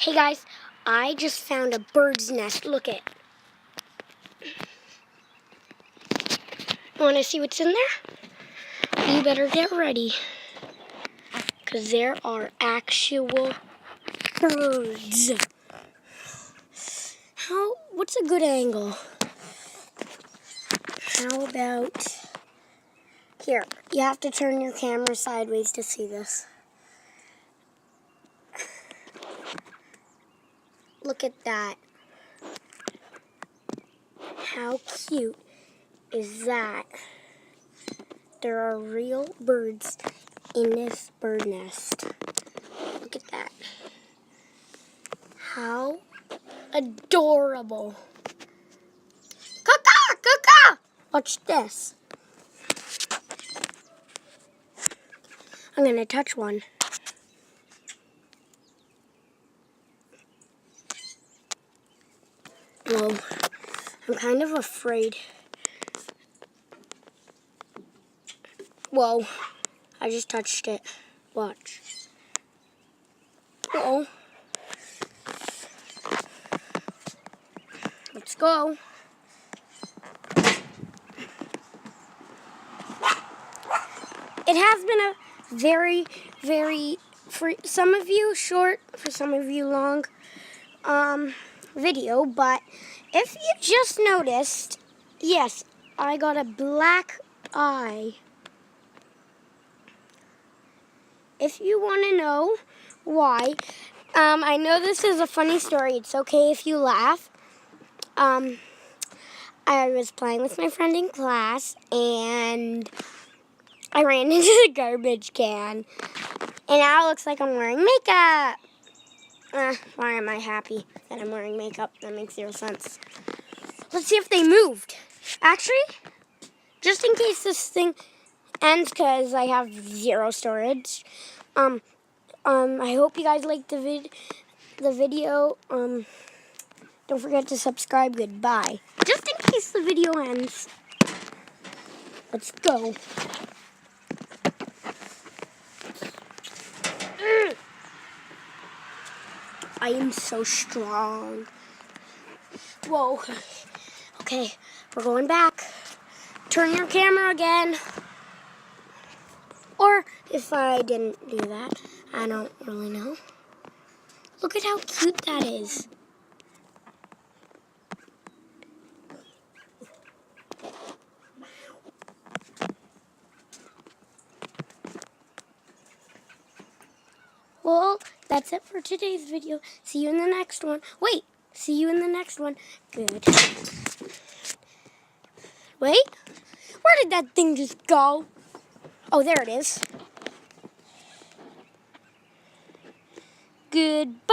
Hey guys, I just found a bird's nest. Look it. Want to see what's in there? You better get ready, because there are actual birds. What's a good angle? How about here? You have to turn your camera sideways to see this. Look at that. How cute is that? There are real birds in this bird nest. Look at that. How adorable. Caw-caw, caw-caw. Watch this. I'm going to touch one. Whoa, I'm kind of afraid. Whoa, I just touched it. Watch. Uh-oh. Let's go. It has been a very, for some of you short, for some of you long video, but if you just noticed, yes, I got a black eye. If you want to know why, I know this is a funny story. It's okay if you laugh. I was playing with my friend in class, and I ran into the garbage can, and now it looks like I'm wearing makeup. Why am I happy that I'm wearing makeup? That makes zero sense. Let's see if they moved. Actually, just in case this thing ends, because I have zero storage. I hope you guys liked the video. Don't forget to subscribe. Goodbye. Just in case the video ends. Let's go. I am so strong. Whoa. Okay, we're going back. Turn your camera again. Or if I didn't do that, I don't really know. Look at how cute that is. Well, that's it for today's video. See you in the next one. Wait, see you in the next one. Good. Wait, where did that thing just go? Oh, there it is. Goodbye.